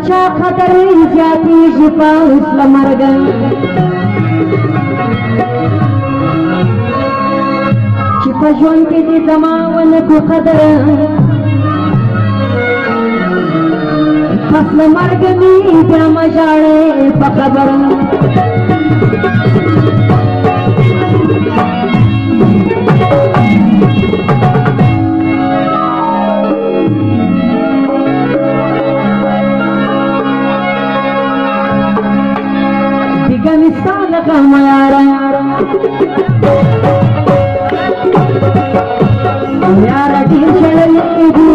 چا خطر زیاتیږي په اوسله مرګ چې په ژوند کې دې زما ونه کو قدر پس له مرګ مې بیا مه ژاړې په خبر غم یارا یارا ډیر شړلې دي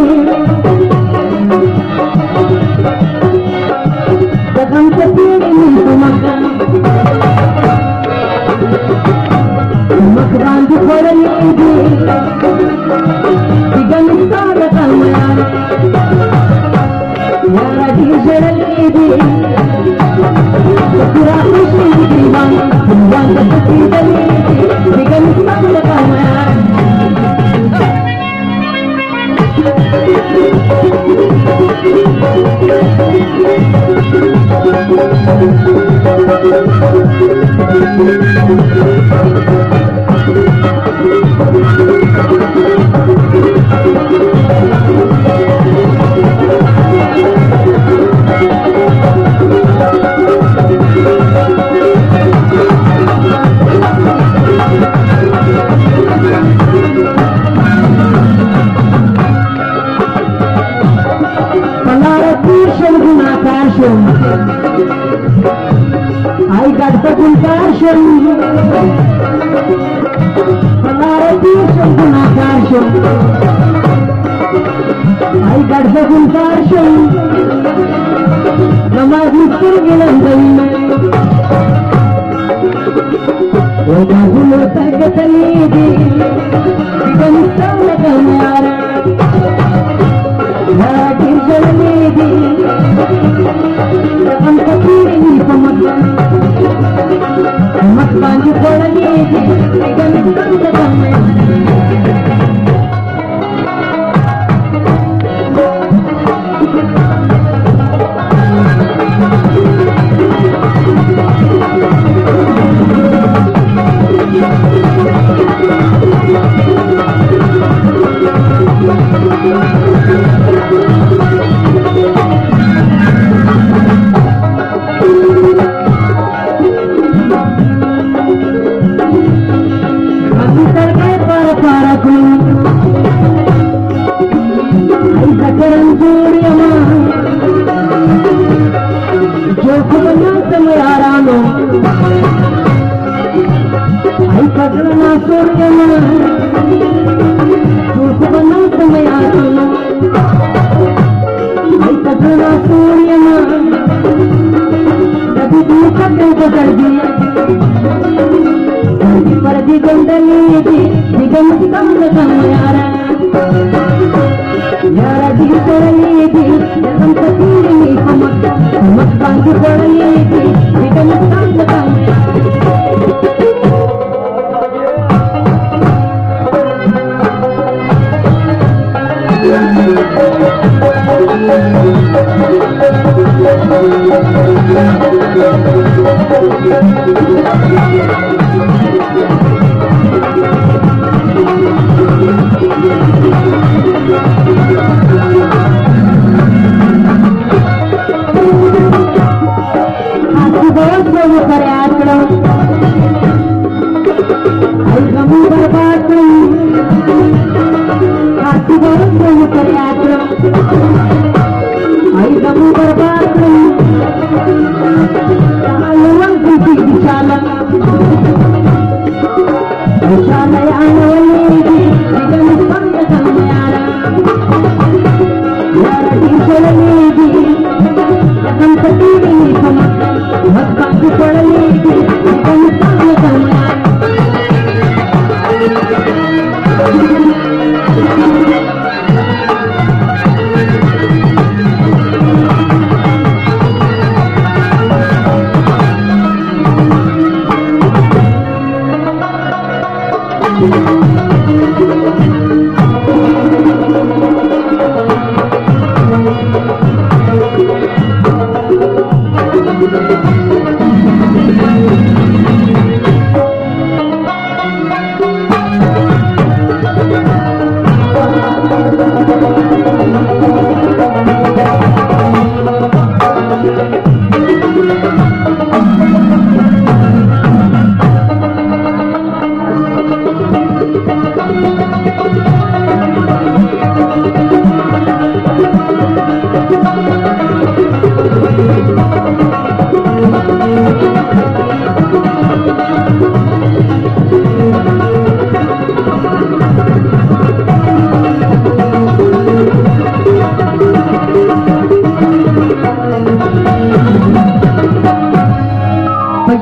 د غم څه پیړې مې په مخ باندې خوړلې دي ګم ستا د غم یارا یارا ډیر شړلې دي پورا خوشي دیوان دیوان د پتی دلې دیګل څنګه کاوه I got the compassion. I got the compassion. Namaz kurgilandai. Namaz tagatali. Ganistana kamara. Hadi jalidi. हम कभी नहीं समझ मत बांध पड़े गन संग में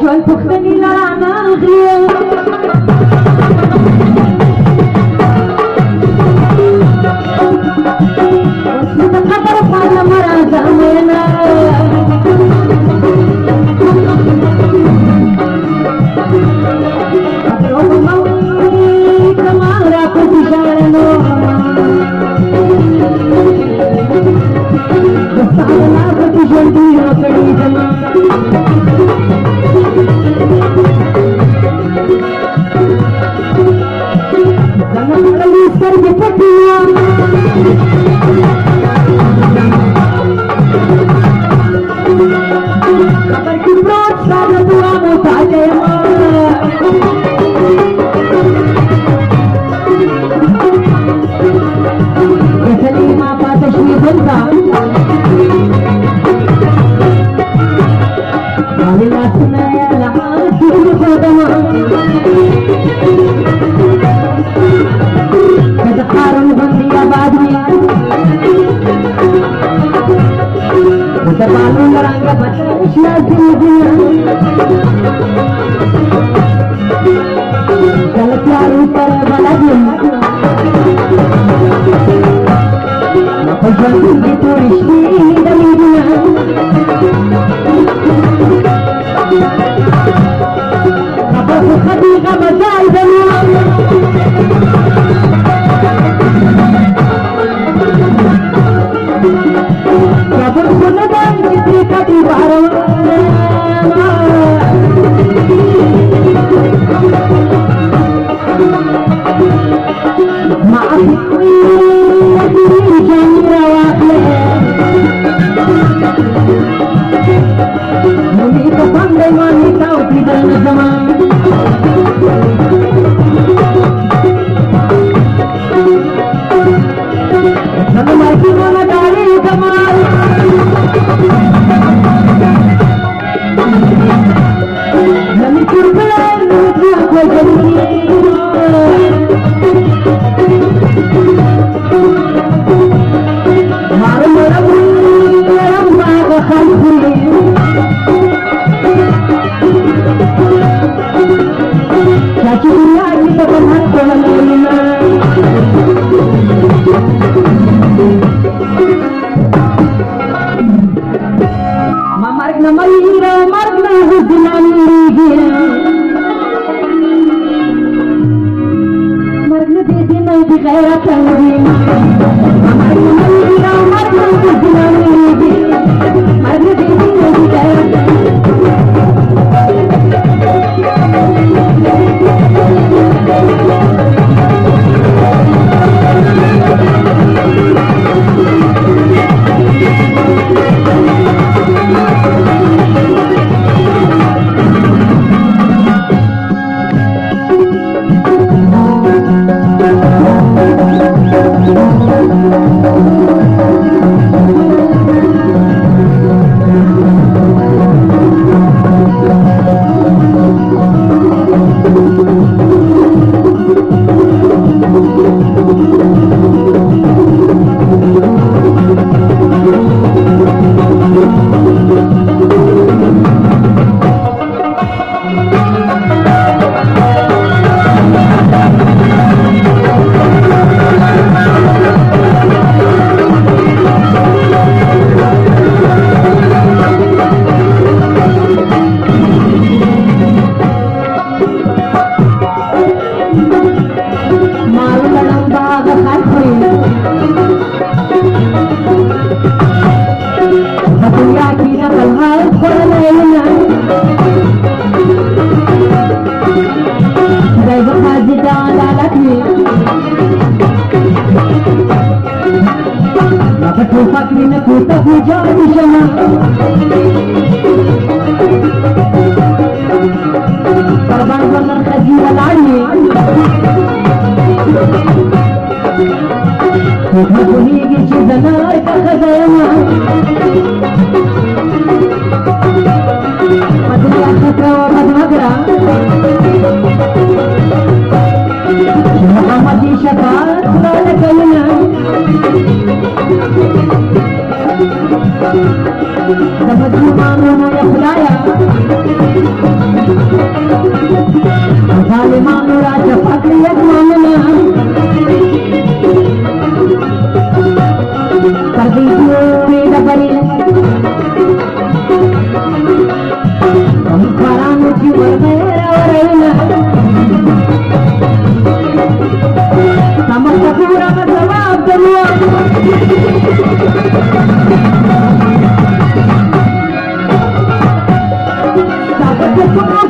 ژوند پوښتنې لرانه اخلي اوس د خبرو پاله مه راځه مینه خبرو به مه وایي زما راپسې ژاړنو د ستا د لاسه کې ژوندونه کړي زما زما کړلې سترګې پټې خبر کې پروت ستا د دعا محتاج یم ګټلې ما پاته شوې دلته خالي لاسونه یې له هغې ښودمه که د ښارون غوندې آباد وي خو د بالو له رنګه بدل شي عزیزونه کله تیارو سره بلد یم په ژوند کې تورې شپې دلیدونه خبر خو ښه دي غمه ځای زما خبر خو نه ده چې پرې کټې بارونه ما اخلي جاني راواخلې نومې ته خوند دی مانې تا وپېدل نه زما زه د مرګونو نه ډارېږم نه مې چورکړی نه مې ځواک وژلي ماره مړه مړم هغه خلک چا چې دنیا کې ته بنحق کړلی نه ما مرګ نه مېره مرګ نه حسنان لېږي مرګ نه دې دې نه دې غیرت لري ما مرګ نه مېره مرګ نه حسنان لېږي مرګ نه دې دې نه دې غیرت مظلومانو یا خدایا ظالمانو را جفا کړې ځوانونه تر دې جوړې ډبرې بارانو چې ورغی راوړله سمه پوره به ځواب درلود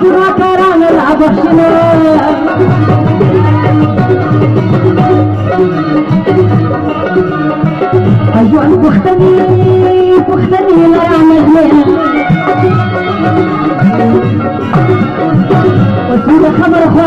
ګناهکاران رابخښنه ژوند پوښتنې رانغلې په ټوله خبره خو